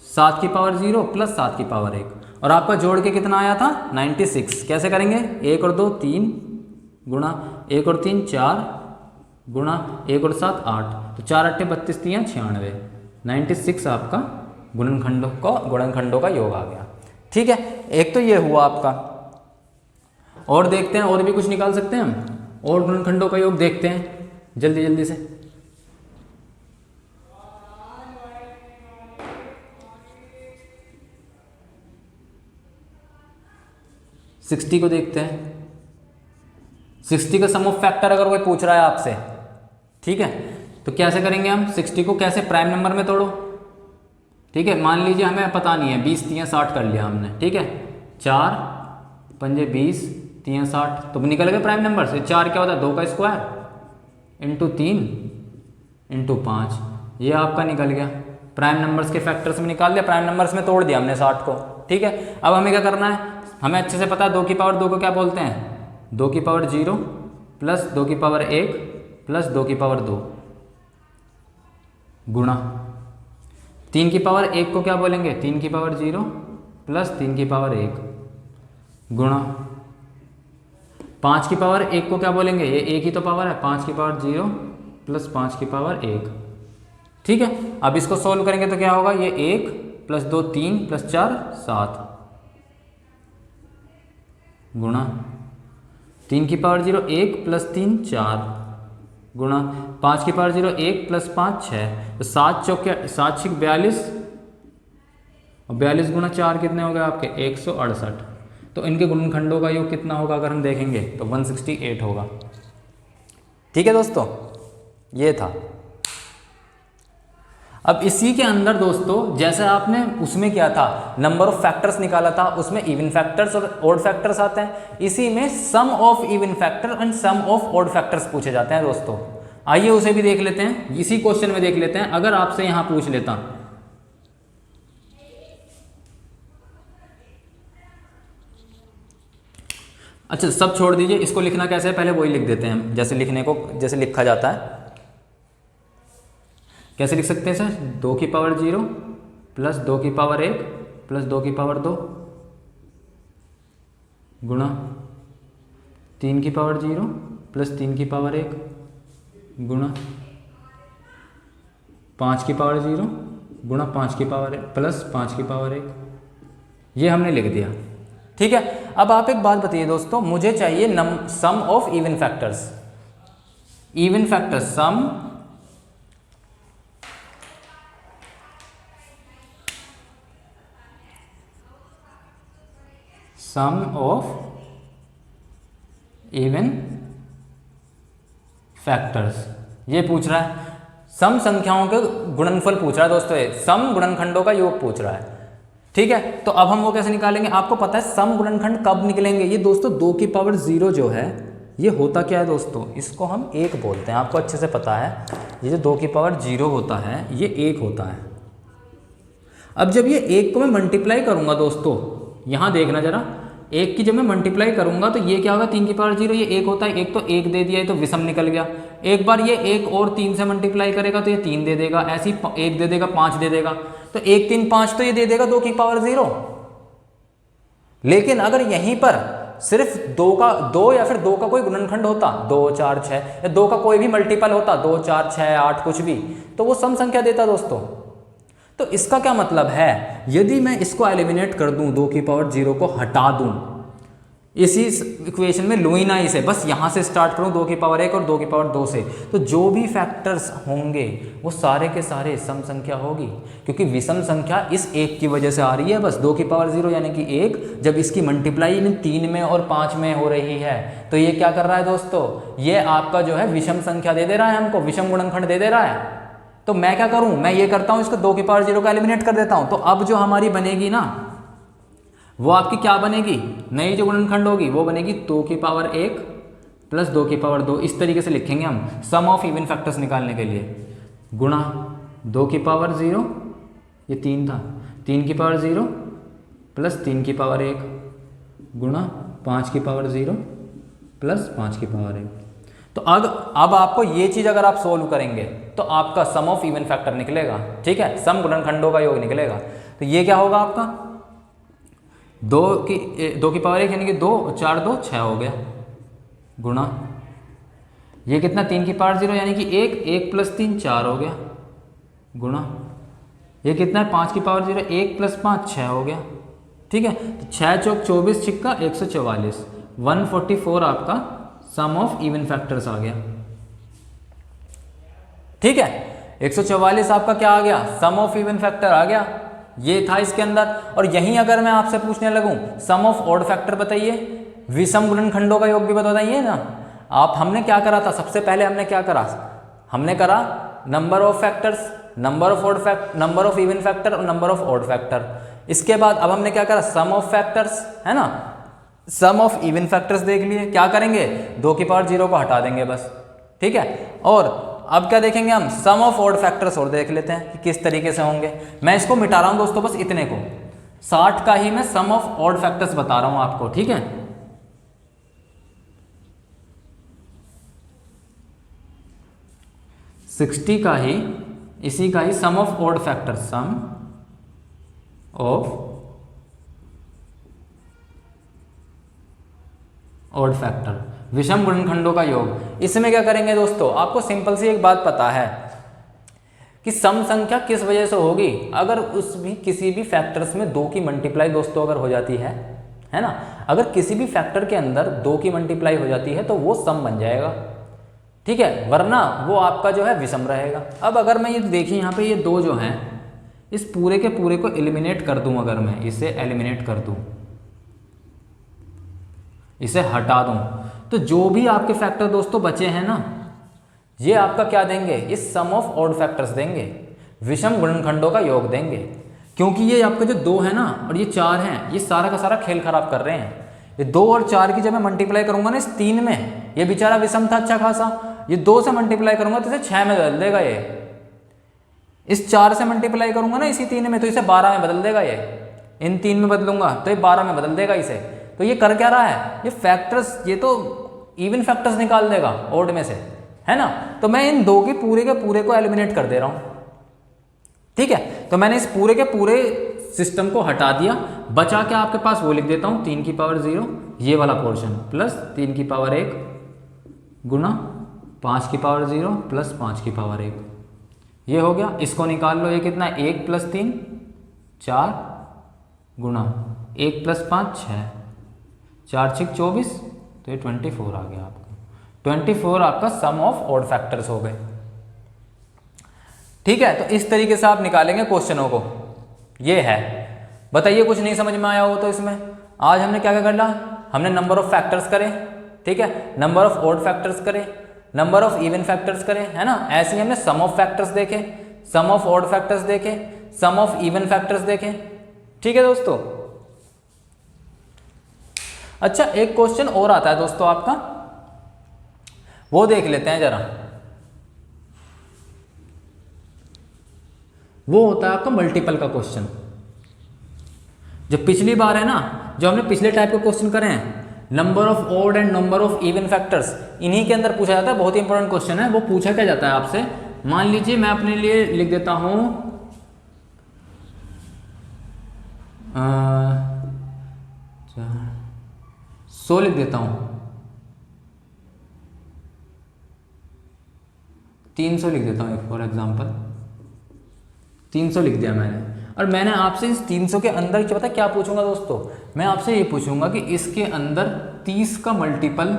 7 की पावर 0 प्लस 7 की पावर 1, और आपका जोड़ के कितना आया था 96। कैसे करेंगे, 1 और 2 3 गुणा 1 और 3 4 गुणा 1 और 7 8, तो 4 8 32 3 96, 96 आपका गुणनखंडों का योग आ गया। ठीक है, एक तो ये हुआ आपका। और देखते हैं, और भी कुछ निकाल सकते हैं हम, और गुणनखंडों का योग देखते हैं जल्दी जल्दी से। सिक्सटी को देखते हैं। 60 का सम ऑफ फैक्टर अगर कोई पूछ रहा है आपसे, ठीक है, तो कैसे करेंगे हम 60 को, कैसे प्राइम नंबर में तोड़ो। ठीक है, मान लीजिए हमें पता नहीं है, 20 3 60 कर लिया हमने। ठीक है, 4 पंजे 20 3 60, तो निकल गए प्राइम नंबर से। 4 क्या होता है, 2 का स्क्वायर इंटू 3 इंटू 5, ये आपका निकल गया। प्राइम नंबर्स के फैक्टर्स में निकाल दिया, प्राइम नंबर्स में तोड़ दिया हमने 60 को। ठीक है, अब हमें क्या करना है, हमें अच्छे से पता है 2 की पावर 2 को क्या बोलते हैं, 2 की पावर 0 प्लस 2 की पावर 1 प्लस 2 की पावर 2 गुणा 3 की पावर 1 को क्या बोलेंगे, 3 की पावर 0 प्लस 3 की पावर 1 गुणा 5 की पावर 1 को क्या बोलेंगे, ये 1 ही तो पावर है, 5 की पावर 0 प्लस 5 की पावर 1। ठीक है, अब इसको सॉल्व करेंगे तो क्या होगा, ये 1 प्लस 2 3 प्लस 4 7 गुणा 3 की पावर 0 1 प्लस 3 4 गुणा 5 की पावर 0 1 प्लस 5 6, तो 7 चौके 7 6 42, और 42 गुणा 4 कितने हो गए आपके 168। तो इनके गुणनखंडों का योग कितना होगा अगर हम देखेंगे तो 168 होगा। ठीक है दोस्तों, ये था। अब इसी के अंदर दोस्तों, जैसे आपने उसमें किया था नंबर ऑफ फैक्टर्स निकाला था, उसमें इवन फैक्टर्स और ऑड फैक्टर्स आते हैं। इसी में sum of even factor and sum of odd factors पूछे जाते हैं दोस्तों। आइए उसे भी देख लेते हैं, इसी क्वेश्चन में देख लेते हैं। अगर आपसे यहां पूछ लेता, अच्छा सब छोड़ दीजिए, इसको लिखना कैसे है पहले वही लिख देते हैं, जैसे लिखने को जैसे लिखा जाता है। कैसे लिख सकते हैं सर, 2 की पावर 0 प्लस 2 की पावर 1 प्लस 2 की पावर 2 गुणा 3 की पावर 0 प्लस 3 की पावर 1 गुणा 5 की पावर 0 गुणा 5 की पावर 1 प्लस 5 की पावर 1, ये हमने लिख दिया। ठीक है, अब आप एक बात बताइए दोस्तों, मुझे चाहिए sum of even factors. Even factors sum of even factors, ये पूछ रहा है। सम संख्याओं के गुणनफल पूछ रहा है दोस्तों, ये सम गुणनखंडों का योग पूछ रहा है। ठीक है, तो अब हम वो कैसे निकालेंगे, आपको पता है सम गुणनखंड कब निकलेंगे। ये दोस्तों 2 की पावर 0 जो है, ये होता क्या है दोस्तों, इसको हम 1 बोलते हैं। आपको अच्छे से पता है, ये जो 2 की पावर 0 होता है ये 1 होता है। अब जब ये 1 को मैं मल्टीप्लाई करूंगा दोस्तों, यहां देखना जरा, 1 की जब मैं मल्टीप्लाई करूंगा तो ये क्या होगा, 3 की पावर 0 ये 1 होता है, 1 तो 1 दे दिया है तो विषम निकल गया। एक बार ये 1 और 3 से मल्टीप्लाई करेगा तो ये 3 दे देगा, ऐसी 1 दे देगा, 5 दे देगा, तो 1 3 5 तो ये दे देगा 2 की पावर 0। लेकिन अगर यहीं पर सिर्फ 2 या फिर 2 का कोई गुणनखंड होता, 2 4 6, या 2 का कोई भी मल्टीपल होता, 2 4 6 8 कुछ भी, तो वो सम संख्या देता दोस्तों। तो इसका क्या मतलब है, यदि मैं इसको एलिमिनेट कर दूं, 2 की पावर 0 को हटा दूं, इसी इक्वेशन में लूँ ही ना इसे, बस यहाँ से स्टार्ट करूँ 2 की पावर 1 और 2 की पावर 2 से, तो जो भी फैक्टर्स होंगे वो सारे के सारे सम संख्या होगी, क्योंकि विषम संख्या इस 1 की वजह से आ रही है बस। 2 की पावर 0 यानी कि 1, जब इसकी मल्टीप्लाई इन 3 में और 5 में हो रही है, तो ये क्या कर रहा है दोस्तों, ये आपका जो है विषम संख्या दे रहा है हमको, विषम गुणनखंड दे रहा है। तो मैं क्या करूँ, मैं ये करता हूँ, इसको 2 की पावर 0 का एलिमिनेट कर देता हूँ। तो अब जो हमारी बनेगी ना, वो आपकी क्या बनेगी, नई जो गुणनखंड होगी वो बनेगी 2 की पावर 1 प्लस 2 की पावर 2। इस तरीके से लिखेंगे हम सम ऑफ इवन फैक्टर्स निकालने के लिए, गुणा 2 की पावर 0, ये 3 था, 3 की पावर 0 प्लस 3 की पावर 1, गुणा 5 की पावर 0 प्लस 5 की पावर 1। तो अब आपको ये चीज़ अगर आप सोल्व करेंगे तो आपका सम ऑफ इवन फैक्टर निकलेगा, ठीक है, सम गुणनखंडों का योग निकलेगा। तो ये क्या होगा आपका, 2 की पावर 1 यानी कि 2 4 2 6 हो गया, गुणा ये कितना, 3 की पावर 0 यानी कि 1 प्लस 3 4 हो गया, गुणा ये कितना है, 5 की पावर 0 1 प्लस 5 6 हो गया, ठीक है। तो 6 चौक 24 छिक्का 144, 144 आपका सम ऑफ इवन फैक्टर्स आ गया, ठीक है। 144 आपका क्या आ गया, सम ऑफ इवन फैक्टर आ गया, ये था इसके अंदर। और यहीं अगर मैं आपसे पूछने लगूं सम ऑफ ऑड फैक्टर बताइए, विषम गुणनखंडों का योग भी बताइए ना आप। हमने क्या करा था, सबसे पहले हमने क्या करा, हमने करा number of factors, number of even factor और नंबर ऑफ ऑड फैक्टर। इसके बाद अब हमने क्या करा, सम ऑफ फैक्टर्स, है ना, सम ऑफ इवन फैक्टर्स देख लिए। क्या करेंगे, 2 की पावर 0 को हटा देंगे बस, ठीक है। और अब क्या देखेंगे हम, सम ऑफ ऑड फैक्टर्स और देख लेते हैं कि किस तरीके से होंगे। मैं इसको मिटा रहा हूं दोस्तों, बस इतने को, 60 का ही मैं सम ऑफ ऑड फैक्टर्स बता रहा हूं आपको, ठीक है। इसी का ही sum of odd factors, sum of odd factor, विषम गुणनखंडों का योग। इसमें क्या करेंगे दोस्तों, आपको सिंपल सी एक बात पता है कि सम संख्या किस वजह से होगी, अगर किसी भी फैक्टर्स में 2 की मल्टीप्लाई दोस्तों अगर हो जाती है ना, अगर किसी भी फैक्टर के अंदर 2 की मल्टीप्लाई हो जाती है तो वो सम बन जाएगा, ठीक है, वरना वो आपका जो है विषम रहेगा। अब अगर मैं ये देखिए यहाँ पे ये 2 जो हैं, इस पूरे के पूरे को एलिमिनेट कर दूं, अगर मैं इसे एलिमिनेट कर दूं, इसे हटा दूं, तो जो भी आपके फैक्टर दोस्तों बचे हैं ना, ये आपका क्या देंगे, इस सम ऑफ ऑड फैक्टर्स देंगे, विषम गुणनखंडों का योग देंगे। क्योंकि ये आपके जो 2 है ना और ये 4 हैं, ये सारा का सारा खेल खराब कर रहे हैं। ये 2 और 4 की जब मैं मल्टीप्लाई करूंगा ना इस 3 में, ये बेचारा विषम था अच्छा खासा, ये 2 से मल्टीप्लाई करूंगा तो इसे 6 में बदल देगा, ये इस 4 से मल्टीप्लाई करूंगा ना इसी 3 में तो इसे 12 में बदल देगा, ये इन 3 में बदलूंगा तो ये 12 में बदल देगा इसे। तो ये कर क्या रहा है, ये फैक्टर्स, ये तो इवन फैक्टर्स निकाल देगा ऑड में से, है ना। तो मैं इन 2 के पूरे को एलिमिनेट कर दे रहा हूं, ठीक है। तो मैंने इस पूरे के पूरे सिस्टम को हटा दिया, बचा के आपके पास वो लिख देता हूं, 3 की पावर 0 ये वाला पोर्शन प्लस 3 की पावर 1 गुना 5 की पावर 0 प्लस 5 की पावर 1, ये हो गया। इसको निकाल लो, ये कितना, 1 प्लस 3 4 गुना 1 प्लस 5 6, 4 6 24, तो ये 24 आ गया आपका। 24 आपका सम ऑफ ऑड फैक्टर्स हो गए, ठीक है। तो इस तरीके से आप निकालेंगे क्वेश्चनों को, ये है। बताइए कुछ नहीं समझ में आया हो तो इसमें। आज हमने क्या क्या कर लिया, हमने नंबर ऑफ फैक्टर्स करे, ठीक है, नंबर ऑफ ऑड फैक्टर्स करे, नंबर ऑफ इवन फैक्टर्स करे, है ना। ऐसे ही हमने सम ऑफ फैक्टर्स देखे, सम ऑफ ऑड फैक्टर्स देखे, सम ऑफ इवन फैक्टर्स देखे, ठीक है दोस्तों। अच्छा, एक क्वेश्चन और आता है दोस्तों आपका, वो देख लेते हैं जरा। वो होता है आपका मल्टीपल का क्वेश्चन। जो पिछली बार है ना, जो हमने पिछले टाइप के क्वेश्चन करे हैं, number of odd and number of even factors, इन्हीं के अंदर पूछा जाता है। बहुत ही इंपॉर्टेंट क्वेश्चन है। वो पूछा क्या जाता है आपसे, मान लीजिए मैं अपने लिए लिख देता हूं 100 लिख देता हूं, 300 लिख देता हूं, एक फॉर एग्जाम्पल 300 लिख दिया मैंने, और मैंने आपसे इस 300 के अंदर क्या पता क्या पूछूंगा दोस्तों, मैं आपसे ये पूछूंगा कि इसके अंदर 30 का मल्टीपल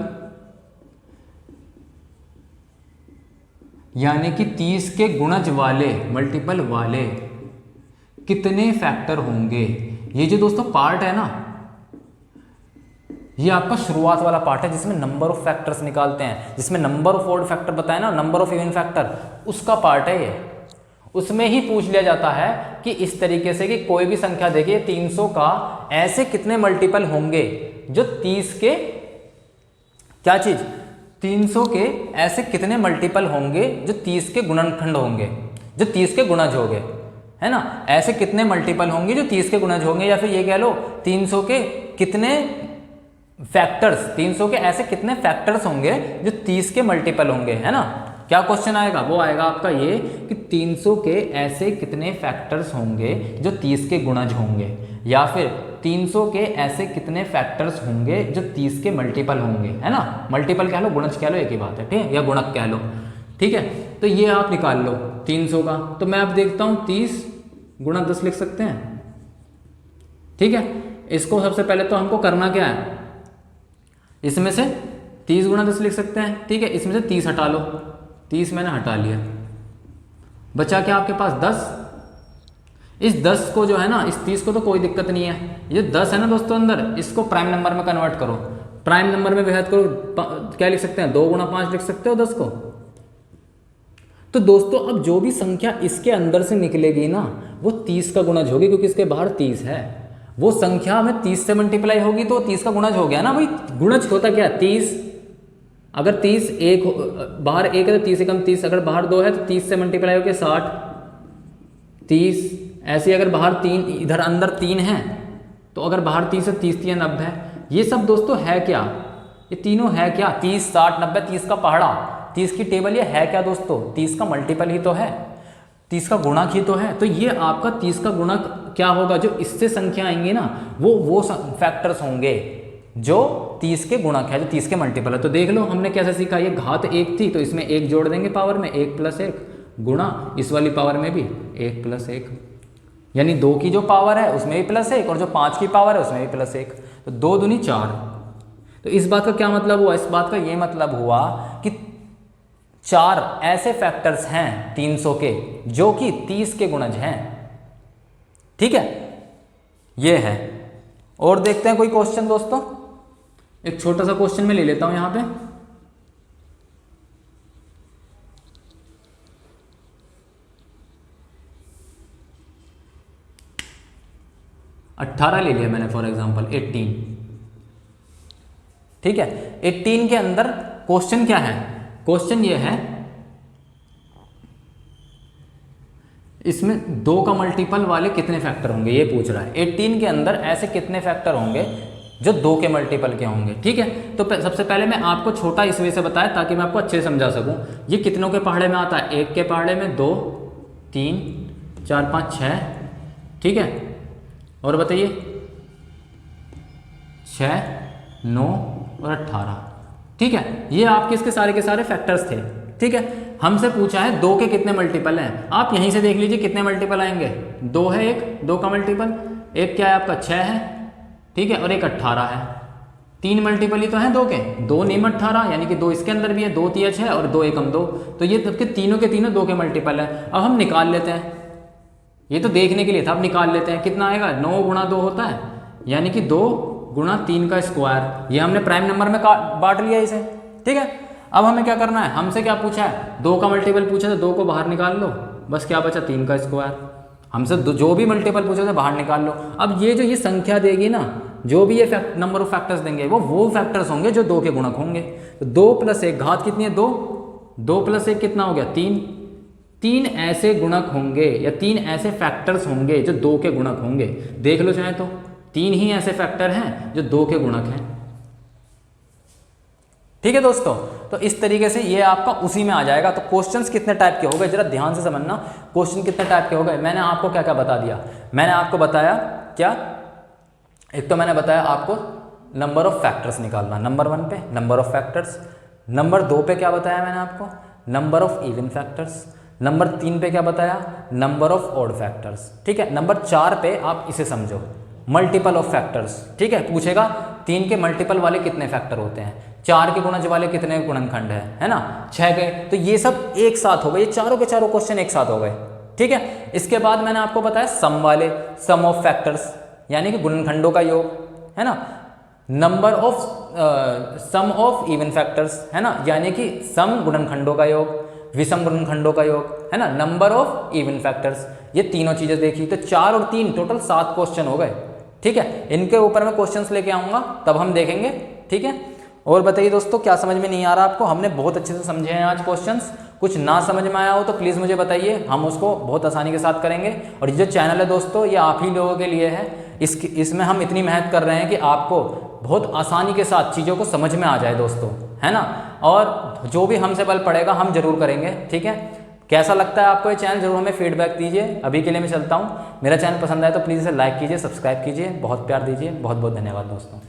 यानी कि 30 के गुणज वाले मल्टीपल वाले कितने फैक्टर होंगे। ये जो दोस्तों पार्ट है ना, ये आपका शुरुआत वाला पार्ट है जिसमें नंबर ऑफ फैक्टर्स निकालते हैं, जिसमें नंबर ऑफ ऑड फैक्टर बताया ना, नंबर ऑफ इवन फैक्टर, उसका पार्ट है ये। उसमें ही पूछ लिया जाता है कि इस तरीके से कि कोई भी संख्या देखिए 300 का ऐसे कितने मल्टीपल होंगे जो 30 के क्या चीज 300 के ऐसे कितने मल्टीपल होंगे जो 30 के गुणनखंड होंगे, जो 30 के गुणज होंगे, है ना। ऐसे कितने मल्टीपल होंगे जो 30 के गुणज होंगे, या फिर ये कह लो 300 के कितने फैक्टर्स, 300 के ऐसे कितने फैक्टर्स होंगे जो 30 के मल्टीपल होंगे, है ना। क्या क्वेश्चन आएगा, वो आएगा आपका ये कि 300 के ऐसे कितने फैक्टर्स होंगे जो 30 के गुणज होंगे, या फिर 300 के ऐसे कितने फैक्टर्स होंगे जो 30 के मल्टीपल होंगे, है ना। मल्टीपल कह लो गुणज कह लो एक ही बात है, ठीक है, या गुणक कह लो, ठीक है। तो ये आप निकाल लो 300 का, तो मैं अब देखता हूँ 30 गुणा 10 लिख सकते हैं, ठीक है। इसको सबसे पहले तो हमको करना क्या है, इसमें से 30 गुणा 10 लिख सकते हैं, ठीक है। इसमें से 30 हटा लो, 30 मैंने हटा लिया, बचा क्या आपके पास 10। इस 10 को जो है ना, इस 30 को तो कोई दिक्कत नहीं है, ये 10 है ना दोस्तों अंदर, इसको प्राइम नंबर में कन्वर्ट करो, प्राइम नंबर में बेहद करो, क्या लिख सकते हैं 2 गुणा 5 लिख सकते हो 10 को। तो दोस्तों अब जो भी संख्या इसके अंदर से निकलेगी ना वो 30 का गुणज होगी, क्योंकि इसके बाहर 30 है। वो संख्या में 30 से मल्टीप्लाई होगी तो 30 का गुणज हो गया ना भाई। गुणज होता क्या 30, अगर 30 एक बाहर 1 है तो 30 से कम 30, अगर बाहर 2 है तो 30 से मल्टीप्लाई होकर 60, 30 ऐसे। अगर बाहर 3 इधर अंदर 3 है तो अगर बाहर 30 है 30 3 90 है। ये सब दोस्तों है क्या, ये तीनों है क्या 30 60 90, 30 का पहाड़ा, 30 की टेबल, ये है क्या दोस्तों 30 का मल्टीपल ही तो है, 30 का गुणक ही तो है। तो ये आपका 30 का गुणक क्या होगा, जो इससे संख्या आएंगी ना वो फैक्टर्स होंगे जो 30 के गुणक है, जो 30 के मल्टीपल है। तो देख लो हमने कैसे सीखा, ये घात 1 थी तो इसमें 1 जोड़ देंगे पावर में, 1 + 1 गुणा इस वाली पावर में भी 1 + 1, यानी 2 की जो पावर है उसमें भी +1 और जो 5 की पावर है उसमें भी +1, तो 2 दूनी 4। तो इस बात का क्या मतलब हुआ, इस बात का ये मतलब हुआ कि 4 ऐसे फैक्टर्स हैं 300 के जो कि 30 के गुणज हैं, ठीक है, ये है। और देखते हैं कोई क्वेश्चन दोस्तों, एक छोटा सा क्वेश्चन मैं ले लेता हूं यहां पे। अट्ठारह ले लिया मैंने फॉर एग्जांपल 18, ठीक है। 18 के अंदर क्वेश्चन क्या है, क्वेश्चन ये है इसमें 2 का मल्टीपल वाले कितने फैक्टर होंगे, ये पूछ रहा है। 18 के अंदर ऐसे कितने फैक्टर होंगे जो 2 के मल्टीपल के होंगे, ठीक है। तो सबसे पहले मैं आपको छोटा इस वजह से बताया ताकि मैं आपको अच्छे से समझा सकूं। ये कितनों के पहाड़े में आता है, 1 के पहाड़े में, 2 3 4 5 6, ठीक है। और बताइए 6 9 और 18, ठीक है। ये आपके इसके सारे के सारे फैक्टर्स थे, ठीक है। हमसे पूछा है 2 के कितने मल्टीपल हैं, आप यहीं से देख लीजिए कितने मल्टीपल आएंगे। 2 है, एक 2 का मल्टीपल, एक क्या है आपका 6 है, ठीक है, और एक 18 है। 3 मल्टीपल ही तो हैं 2 के, 2 नीम 18, यानी कि 2 इसके अंदर भी है, 2 3 6 और 2 एकम 2, तो ये तब के तीनों के तीनों 2 के मल्टीपल है। अब हम निकाल लेते हैं, ये तो देखने के लिए था, अब निकाल लेते हैं कितना आएगा। 9 गुणा 2 होता है, यानी कि 2 गुणा 3 का स्क्वायर, ये हमने प्राइम नंबर में बांट लिया इसे, ठीक है। अब हमें क्या करना है, हमसे क्या पूछा है, 2 का मल्टीपल पूछा तो 2 को बाहर निकाल लो, बस क्या बचा 3 का स्क्वायर। हमसे जो भी मल्टीपल पूछे थे बाहर निकाल लो। अब ये जो ये संख्या देगी ना, जो भी ये नंबर ऑफ फैक्टर्स देंगे वो फैक्टर्स होंगे जो 2 के गुणक होंगे। तो 2 + 1 घात कितनी है 2, 2 + 1 कितना हो गया 3। 3 ऐसे गुणक होंगे या 3 ऐसे फैक्टर्स होंगे जो 2 के गुणक होंगे। देख लो चाहे तो 3 ही ऐसे फैक्टर हैं जो 2 के गुणक हैं, ठीक है दोस्तों, तो इस तरीके से ये आपका उसी में आ जाएगा। तो क्वेश्चंस कितने टाइप के हो गए, जरा ध्यान से समझना, क्वेश्चन कितने टाइप के हो गए। मैंने आपको क्या क्या बता दिया, मैंने आपको बताया क्या, एक तो मैंने बताया आपको नंबर ऑफ फैक्टर्स निकालना, नंबर 1 पे नंबर ऑफ फैक्टर्स, नंबर 2 पे क्या बताया मैंने आपको, number of even factors, number 3 पे क्या बताया, नंबर ऑफ ऑड फैक्टर्स। ठीक है, नंबर 4 पे आप इसे समझो, मल्टीपल ऑफ फैक्टर्स। ठीक है, पूछेगा 3 के मल्टीपल वाले कितने फैक्टर होते हैं, 4 के गुणज वाले कितने गुणनखंड है ना, 6 के, तो ये सब एक साथ हो गए, ये चारों के चारों क्वेश्चन एक साथ हो गए। ठीक है, इसके बाद मैंने आपको बताया सम वाले, सम ऑफ फैक्टर्स यानी कि गुणनखंडों का योग, है ना, number of sum of even factors, है ना, यानी कि सम गुणनखंडों का योग, विषम गुणनखंडों का योग, है ना, नंबर ऑफ इवन फैक्टर्स, ये तीनों चीजें देखी। तो 4 और 3 टोटल 7 क्वेश्चन हो गए। ठीक है, इनके ऊपर मैं क्वेश्चंस लेके आऊंगा तब हम देखेंगे। ठीक है, और बताइए दोस्तों क्या समझ में नहीं आ रहा आपको, हमने बहुत अच्छे से समझे हैं आज क्वेश्चंस, कुछ ना समझ में आया हो तो प्लीज़ मुझे बताइए, हम उसको बहुत आसानी के साथ करेंगे। और ये जो चैनल है दोस्तों ये आप ही लोगों के लिए है, इसमें हम इतनी मेहनत कर रहे हैं कि आपको बहुत आसानी के साथ चीज़ों को समझ में आ जाए दोस्तों, है ना, और जो भी हमसे बल पड़ेगा हम जरूर करेंगे। ठीक है, कैसा लगता है आपको ये चैनल, जरूर हमें फीडबैक दीजिए। अभी के लिए मैं चलता हूँ, मेरा चैनल पसंद आए तो प्लीज़ इसे लाइक कीजिए, सब्सक्राइब कीजिए, बहुत प्यार दीजिए। बहुत बहुत धन्यवाद दोस्तों।